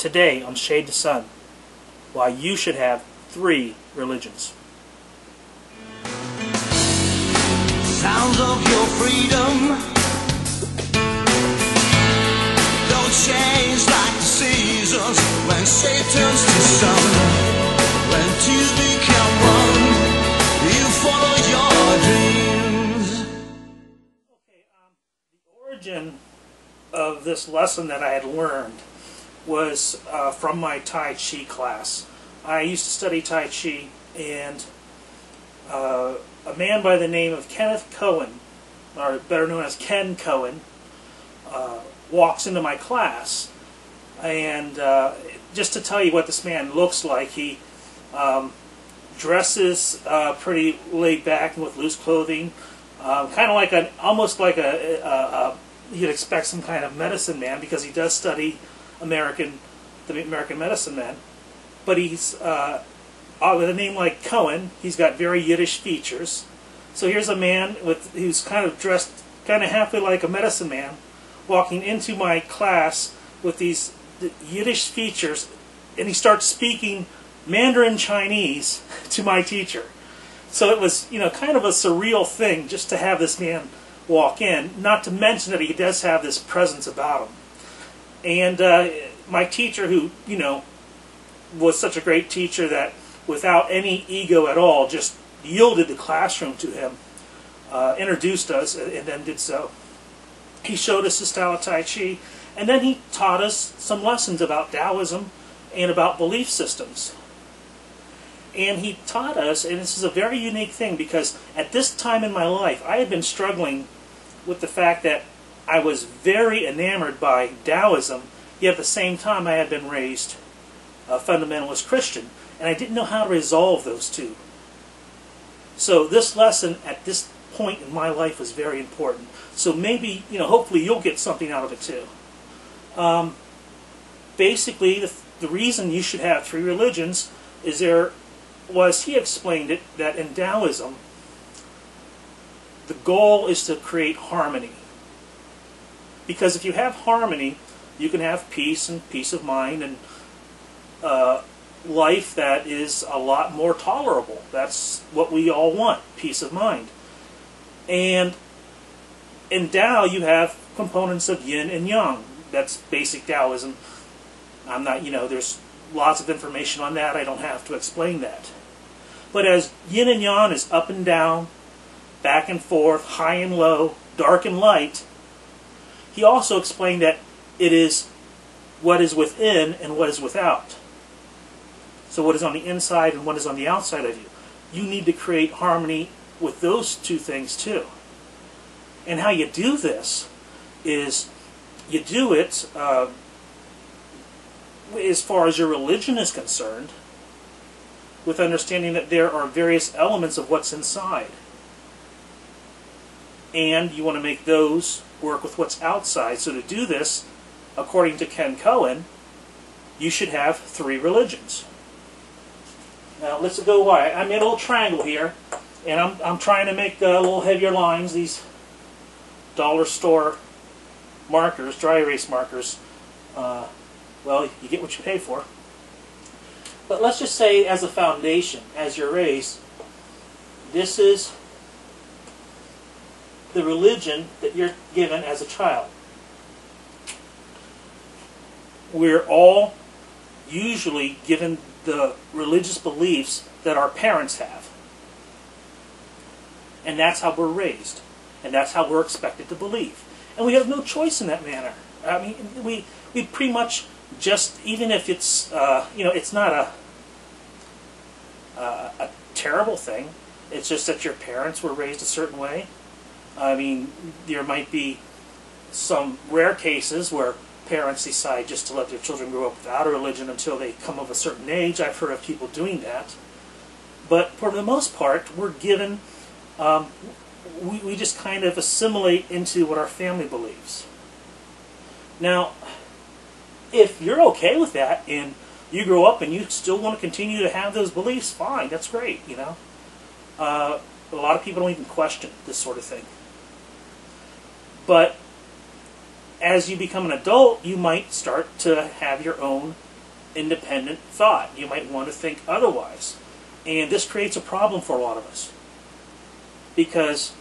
Today on Shade to Sun, why you should have 3 religions. Sounds of your freedom don't change like the seasons when shade turns to sun. When two become one, you follow your dreams. Okay, the origin of this lesson that I had learned was from my Tai Chi class. I used to study Tai Chi, and a man by the name of Kenneth Cohen, or better known as Ken Cohen, walks into my class. And just to tell you what this man looks like, he dresses pretty laid back and with loose clothing, kind of like almost like you'd expect some kind of medicine man, because he does study the American medicine man. But he's with a name like Cohen, he's got very Yiddish features. So here's a man who's kind of dressed kind of halfway like a medicine man, walking into my class with these Yiddish features, and he starts speaking Mandarin Chinese to my teacher. So it was, kind of a surreal thing just to have this man walk in, not to mention that he does have this presence about him. And my teacher, who, was such a great teacher that without any ego at all, just yielded the classroom to him, introduced us, and then did so. He showed us the style of Tai Chi, and then he taught us some lessons about Taoism and about belief systems. And he taught us, and this is a very unique thing, because at this time in my life, I had been struggling with the fact that I was very enamored by Taoism, yet at the same time I had been raised a fundamentalist Christian, and I didn't know how to resolve those two. So this lesson at this point in my life was very important. So maybe, hopefully you'll get something out of it too. Basically, the reason you should have 3 religions is he explained it, that in Taoism, the goal is to create harmony. Because if you have harmony, you can have peace and peace of mind, and life that is a lot more tolerable. That's what we all want, peace of mind. And in Tao, you have components of yin and yang. That's basic Taoism. I'm not, there's lots of information on that. I don't have to explain that. But as yin and yang is up and down, back and forth, high and low, dark and light, he also explained that it is what is within and what is without. So what is on the inside and what is on the outside of you. You need to create harmony with those two things too. And how you do this is you do it as far as your religion is concerned, with understanding that there are various elements of what's inside. And you want to make those work with what's outside. So to do this, according to Ken Cohen, you should have 3 religions. Now let's go why. I made a little triangle here, and I'm trying to make a little heavier lines. These dollar store markers, dry erase markers, well, you get what you pay for. But let's just say, as a foundation, as you're raised, this is the religion that you're given as a child. We're all usually given the religious beliefs that our parents have. And that's how we're raised. And that's how we're expected to believe. And we have no choice in that manner. I mean, we pretty much just, even if it's, it's not a terrible thing. It's just that your parents were raised a certain way. I mean, there might be some rare cases where parents decide just to let their children grow up without a religion until they come of a certain age. I've heard of people doing that. But for the most part, we're given, we just kind of assimilate into what our family believes. Now, if you're okay with that, and you grow up and you still want to continue to have those beliefs, fine, that's great, A lot of people don't even question this sort of thing. But as you become an adult, you might start to have your own independent thought. You might want to think otherwise. And this creates a problem for a lot of us. Because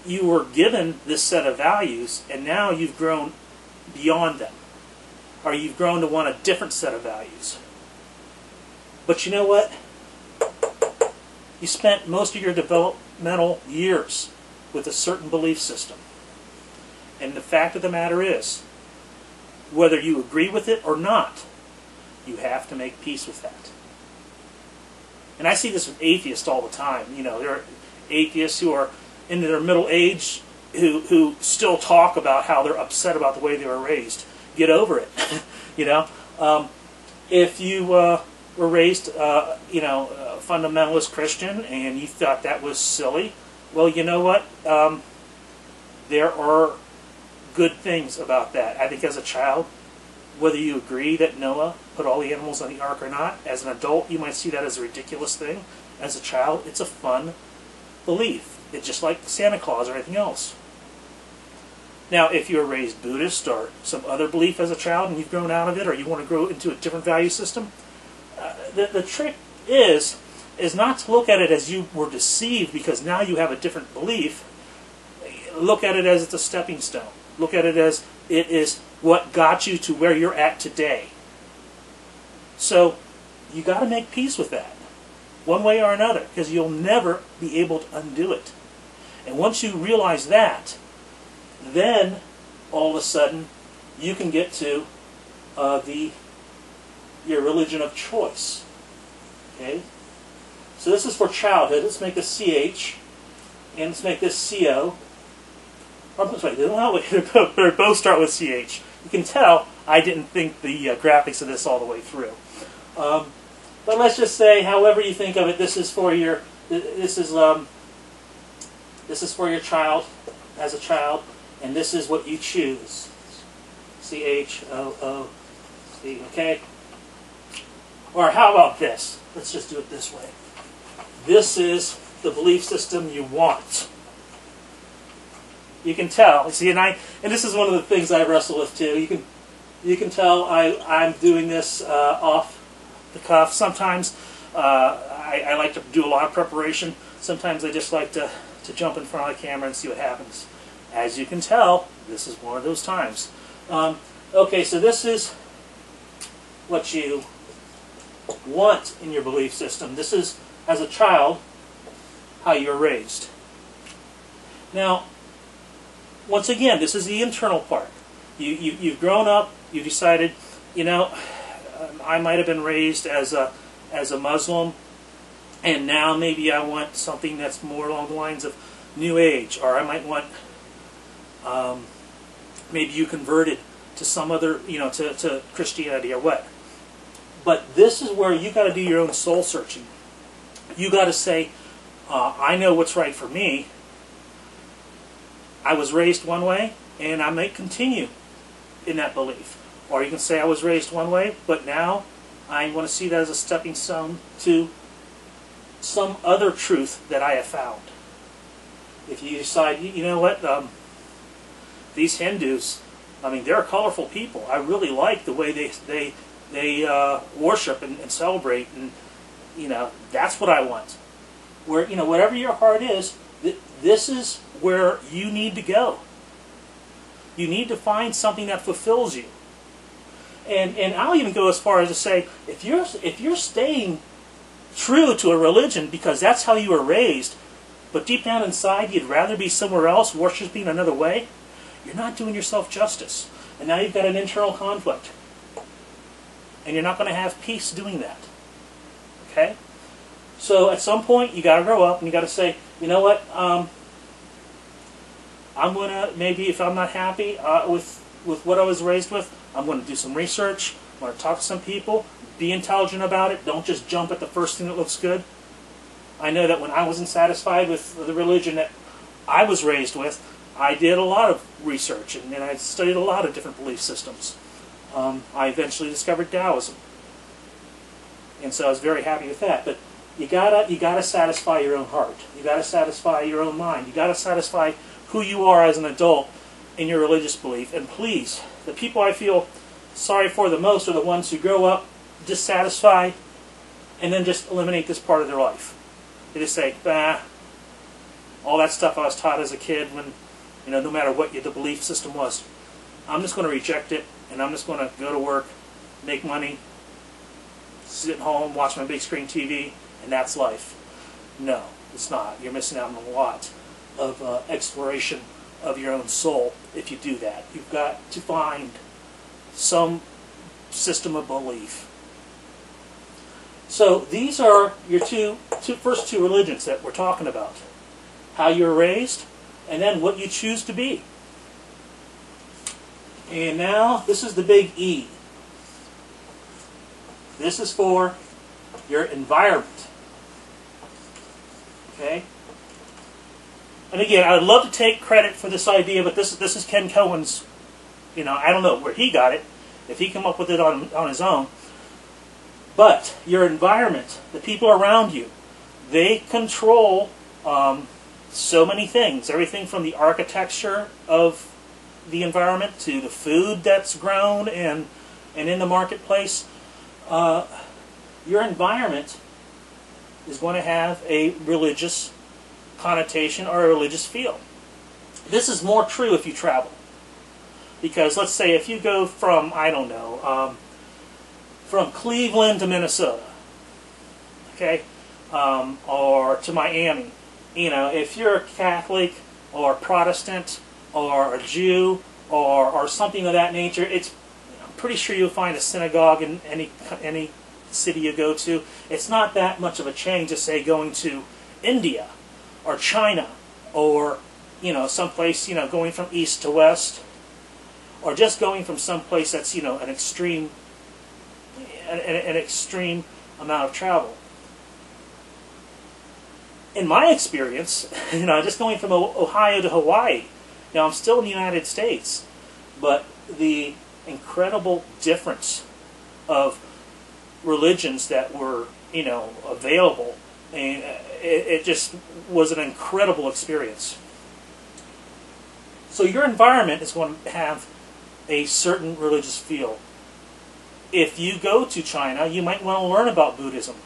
you were given this set of values, and now you've grown beyond them. Or you've grown to want a different set of values. But you know what? You spent most of your developmental years with a certain belief system. And the fact of the matter is, whether you agree with it or not, you have to make peace with that. And I see this with atheists all the time. You know, there are atheists who are in their middle age who still talk about how they're upset about the way they were raised. Get over it. You know, if you were raised, fundamentalist Christian and you thought that was silly, well, you know what? There are good things about that. I think as a child, whether you agree that Noah put all the animals on the ark or not, as an adult, you might see that as a ridiculous thing. As a child, it's a fun belief. It's just like Santa Claus or anything else. Now, if you were raised Buddhist or some other belief as a child and you've grown out of it, or you want to grow into a different value system, the trick is not to look at it as you were deceived because now you have a different belief. Look at it as it's a stepping stone. Look at it as it is what got you to where you're at today. So you got to make peace with that, one way or another, because you'll never be able to undo it. And once you realize that, then all of a sudden you can get to your religion of choice. Okay? So this is for childhood. Let's make this CH, and let's make this CO. Wait, they both start with CH. You can tell I didn't think the graphics of this all the way through. But let's just say, however you think of it, this is for your for your child as a child, and this is what you choose. CHOOC. Okay. Or how about this? Let's just do it this way. This is the belief system you want. You can tell. See, and this is one of the things I wrestle with too. You can tell I'm doing this off the cuff. Sometimes I like to do a lot of preparation. Sometimes I just like to jump in front of the camera and see what happens. As you can tell, this is one of those times. Okay, so this is what you want in your belief system. This is, as a child, how you were raised. Now, once again, this is the internal part. You've grown up. You decided, you know, I might have been raised as a Muslim, and now maybe I want something that's more along the lines of New Age, or I might want, maybe you converted to some other, to Christianity or what. But this is where you got to do your own soul searching. You got to say, I know what's right for me. I was raised one way, and I may continue in that belief. Or you can say I was raised one way, but now I want to see that as a stepping stone to some other truth that I have found. If you decide, you know what, these Hindus, I mean, they're colorful people. I really like the way they worship and celebrate, and that's what I want. Where whatever your heart is, this is where you need to go. You need to find something that fulfills you. And I'll even go as far as to say, if you're staying true to a religion because that's how you were raised, but deep down inside you'd rather be somewhere else worshiping another way, you're not doing yourself justice. And now you've got an internal conflict. And you're not going to have peace doing that. Okay? So at some point you got to grow up and you got to say, you know what, I'm going to, maybe if I'm not happy with what I was raised with, I'm going to do some research. I'm going to talk to some people. Be intelligent about it. Don't just jump at the first thing that looks good. I know that when I wasn't satisfied with the religion that I was raised with, I did a lot of research and I studied a lot of different belief systems. I eventually discovered Taoism. And so I was very happy with that. But you gotta satisfy your own heart. You gotta satisfy your own mind. You gotta satisfy who you are as an adult in your religious belief. And please, the people I feel sorry for the most are the ones who grow up dissatisfied and then just eliminate this part of their life. They just say, bah, all that stuff I was taught as a kid when, no matter what the belief system was, I'm just going to reject it, and I'm just going to go to work, make money, sit at home, watch my big screen TV, and that's life. No, it's not. You're missing out on a lot of exploration of your own soul if you do that. You've got to find some system of belief. So these are your first two religions that we're talking about. How you were raised, and then what you choose to be. And now, this is the big E. This is for your environment. Okay? And again, I would love to take credit for this idea, but this is Ken Cohen's, I don't know where he got it, if he came up with it on his own. But your environment, the people around you, they control so many things. Everything from the architecture of the environment to the food that's grown and in the marketplace. Your environment is going to have a religious connotation or a religious feel. This is more true if you travel. Because let's say if you go from, I don't know, from Cleveland to Minnesota, okay, or to Miami, if you're a Catholic or Protestant or a Jew or something of that nature, I'm pretty sure you'll find a synagogue in any city you go to. It's not that much of a change as, say, going to India or China or, someplace, going from east to west, or just going from someplace that's, an extreme amount of travel. In my experience, just going from Ohio to Hawaii, now I'm still in the United States, but the incredible difference of religions that were, available, and it just was an incredible experience. So your environment is going to have a certain religious feel. If you go to China, you might want to learn about Buddhism,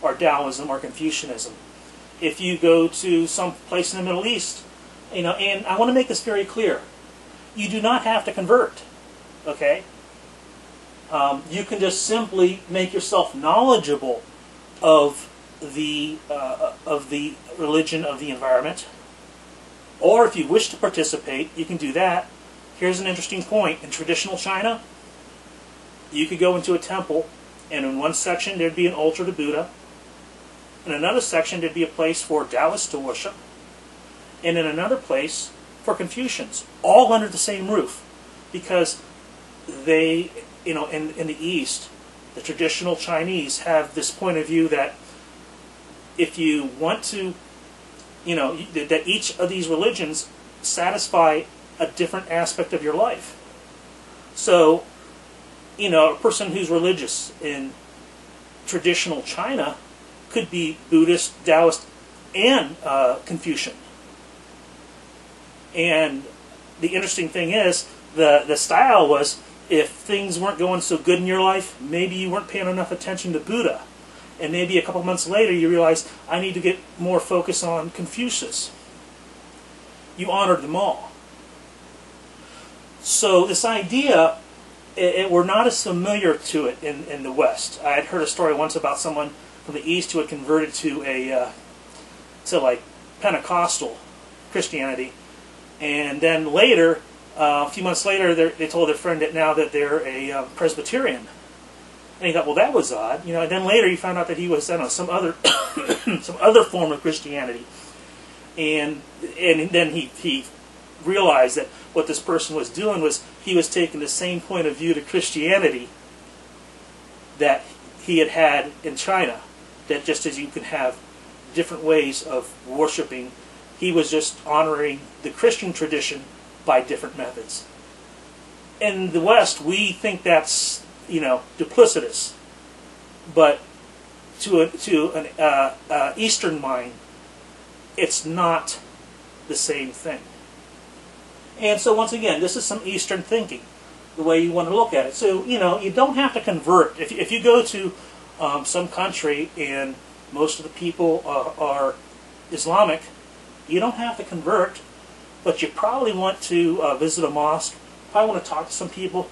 or Taoism, or Confucianism. If you go to some place in the Middle East, and I want to make this very clear, you do not have to convert, okay? You can just simply make yourself knowledgeable of the religion of the environment, or if you wish to participate, you can do that. Here's an interesting point. In traditional China, you could go into a temple, and in one section there'd be an altar to Buddha. In another section there'd be a place for Taoists to worship. And in another place for Confucians, all under the same roof. Because they, in the East, the traditional Chinese have this point of view that if you want to, that each of these religions satisfy a different aspect of your life. So, a person who's religious in traditional China could be Buddhist, Taoist, and Confucian. And the interesting thing is, the style was, if things weren't going so good in your life, maybe you weren't paying enough attention to Buddha. And maybe a couple months later you realize, I need to get more focus on Confucius. You honored them all. So this idea, we're not as familiar to it in the West. I had heard a story once about someone from the East who had converted to Pentecostal Christianity, and then later, a few months later, they told their friend that they're a Presbyterian, and he thought, well, that was odd, And then later, he found out that he was some other some other form of Christianity, and then he realized that what this person was doing was he was taking the same point of view to Christianity that he had in China. That just as you can have different ways of worshiping, he was just honoring the Christian tradition by different methods. In the West, we think that's, duplicitous. But to an Eastern mind, it's not the same thing. And so once again, this is some Eastern thinking. the way you want to look at it. So, you know, you don't have to convert. If you go to some country and most of the people are Islamic, you don't have to convert, but you probably want to visit a mosque, probably want to talk to some people,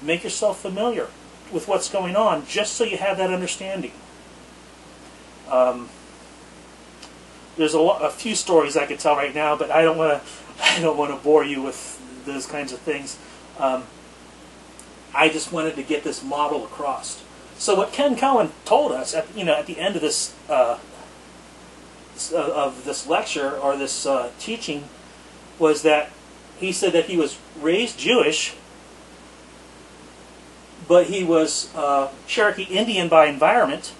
make yourself familiar with what's going on, just so you have that understanding. There's a few stories I could tell right now, but I don't want to bore you with those kinds of things. I just wanted to get this model across. So what Ken Cohen told us at the end of this lecture or this teaching was that he said that he was raised Jewish, but he was Cherokee Indian by environment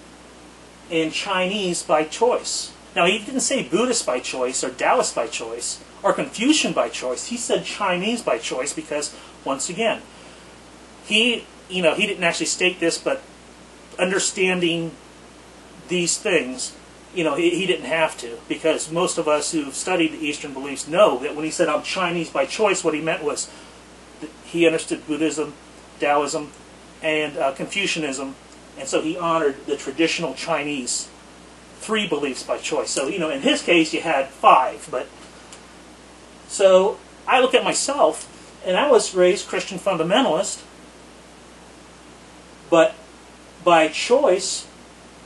and Chinese by choice. Now, he didn't say Buddhist by choice or Taoist by choice or Confucian by choice. He said Chinese by choice because, once again, he didn't actually state this, but understanding these things, he didn't have to, because most of us who've studied the Eastern beliefs know that when he said I'm Chinese by choice, what he meant was that he understood Buddhism, Taoism, and Confucianism, and so he honored the traditional Chinese 3 beliefs by choice. So, in his case, you had 5, but so I look at myself, and I was raised Christian fundamentalist, but by choice,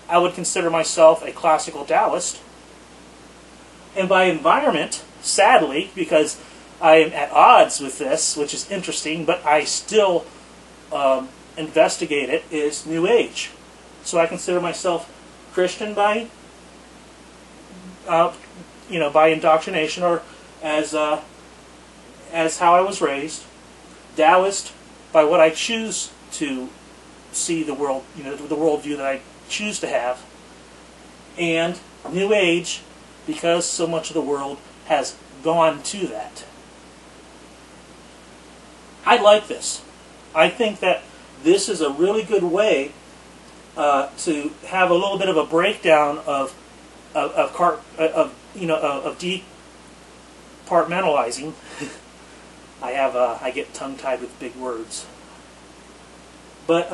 I would consider myself a classical Taoist. And by environment, sadly, because I am at odds with this, which is interesting, but I still investigate it, is New Age. So I consider myself Christian by by indoctrination, or as how I was raised. Taoist by what I choose to see the world, the worldview that I choose to have. And New Age because so much of the world has gone to that. I like this. I think that this is a really good way to have a little bit of a breakdown of departmentalizing. I get tongue-tied with big words, but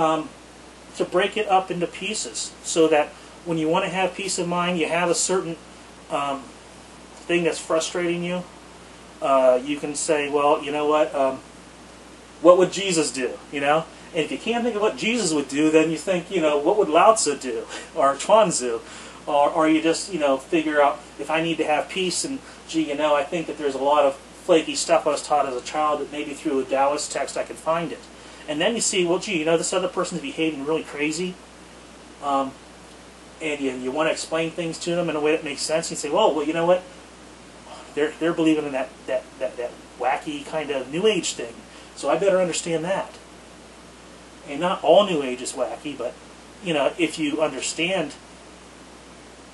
to break it up into pieces so that when you want to have peace of mind, you have a certain thing that's frustrating you. You can say, well, you know what would Jesus do? And if you can't think of what Jesus would do, then you think, what would Lao Tzu do, or Chuanzi, or you just, figure out if I need to have peace, and gee, I think that there's a lot of flaky stuff I was taught as a child that maybe through a Taoist text I could find it. And then you see, well, gee, this other person's behaving really crazy, and you want to explain things to them in a way that makes sense. You say, well, you know what? They're believing in that wacky kind of New Age thing, so I better understand that. And not all New Age is wacky, but if you understand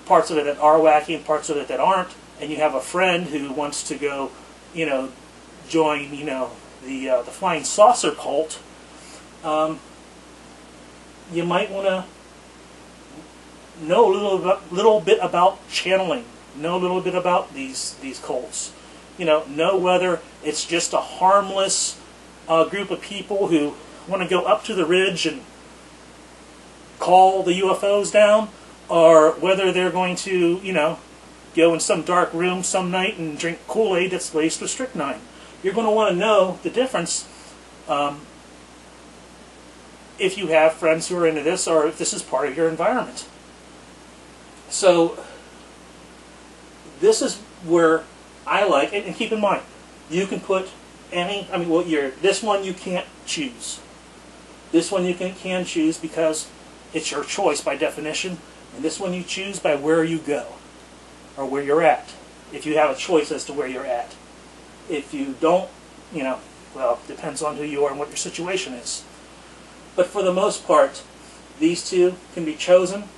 parts of it that are wacky and parts of it that aren't, and you have a friend who wants to go, join, the flying saucer cult, you might want to know a little bit about channeling, know a little bit about these cults, know whether it's just a harmless group of people who want to go up to the ridge and call the UFOs down, or whether they're going to, go in some dark room some night and drink Kool-Aid that's laced with strychnine. You're going to want to know the difference if you have friends who are into this, or if this is part of your environment. So this is where I like, and keep in mind, you can put any, this one you can't choose. This one you can choose because it's your choice by definition, and this one you choose by where you go, or where you're at, if you have a choice as to where you're at. If you don't, well, it depends on who you are and what your situation is. But for the most part, these two can be chosen.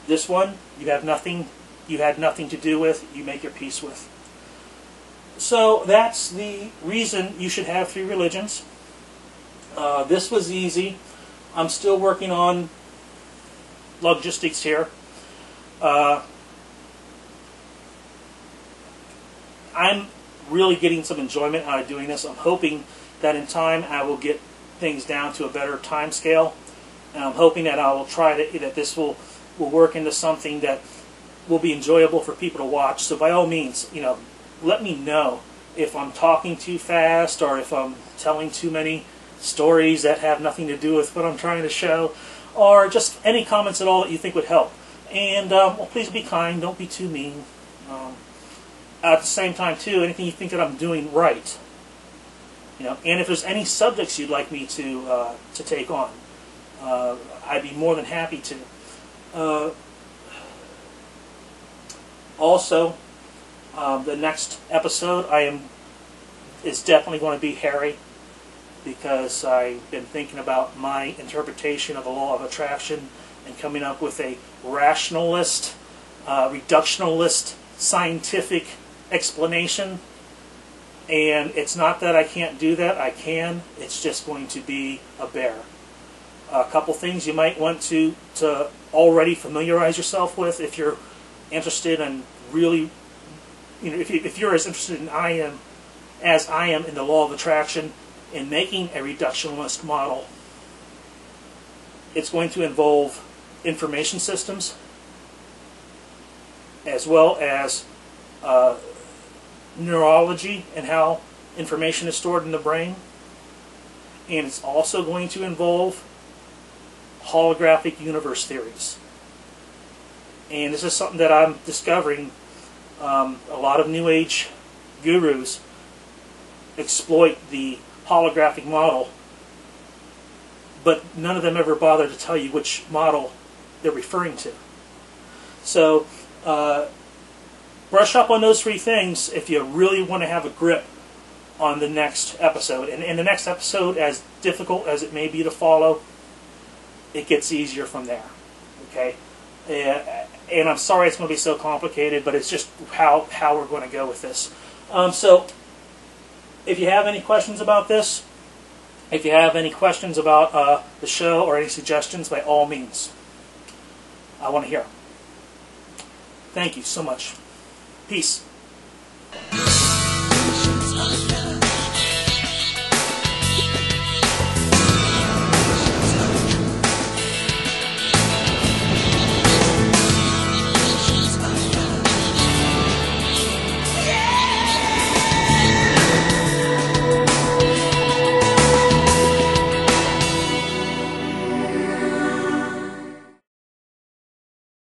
This one, you had nothing to do with, you make your peace with. So that's the reason you should have 3 religions. This was easy. I'm still working on logistics here. I'm really getting some enjoyment out of doing this. I'm hoping that in time I will get things down to a better time scale. And I'm hoping that I will that this will work into something that will be enjoyable for people to watch. So by all means, let me know if I'm talking too fast or if I'm telling too many stories that have nothing to do with what I'm trying to show, or just any comments at all that you think would help. And well, please be kind, don't be too mean. At the same time, too, anything you think that I'm doing right, and if there's any subjects you'd like me to take on, I'd be more than happy to. Also, the next episode is definitely going to be hairy, because I've been thinking about my interpretation of the law of attraction and coming up with a rationalist, reductionalist, scientific explanation. And it's not that I can't do that, I can. It's just going to be a bear. A couple things you might want to already familiarize yourself with if you're interested in really, if you're as interested as I am in the law of attraction, in making a reductionist model. It's going to involve information systems, as well as neurology and how information is stored in the brain. And it's also going to involve holographic universe theories. And this is something that I'm discovering. A lot of New Age gurus exploit the holographic model, but none of them ever bother to tell you which model they're referring to. So brush up on those three things if you really want to have a grip on the next episode. And the next episode, as difficult as it may be to follow, it gets easier from there. Okay? And I'm sorry it's going to be so complicated, but it's just how we're going to go with this. So if you have any questions about this, if you have any questions about the show or any suggestions, by all means, I want to hear. Thank you so much. Peace.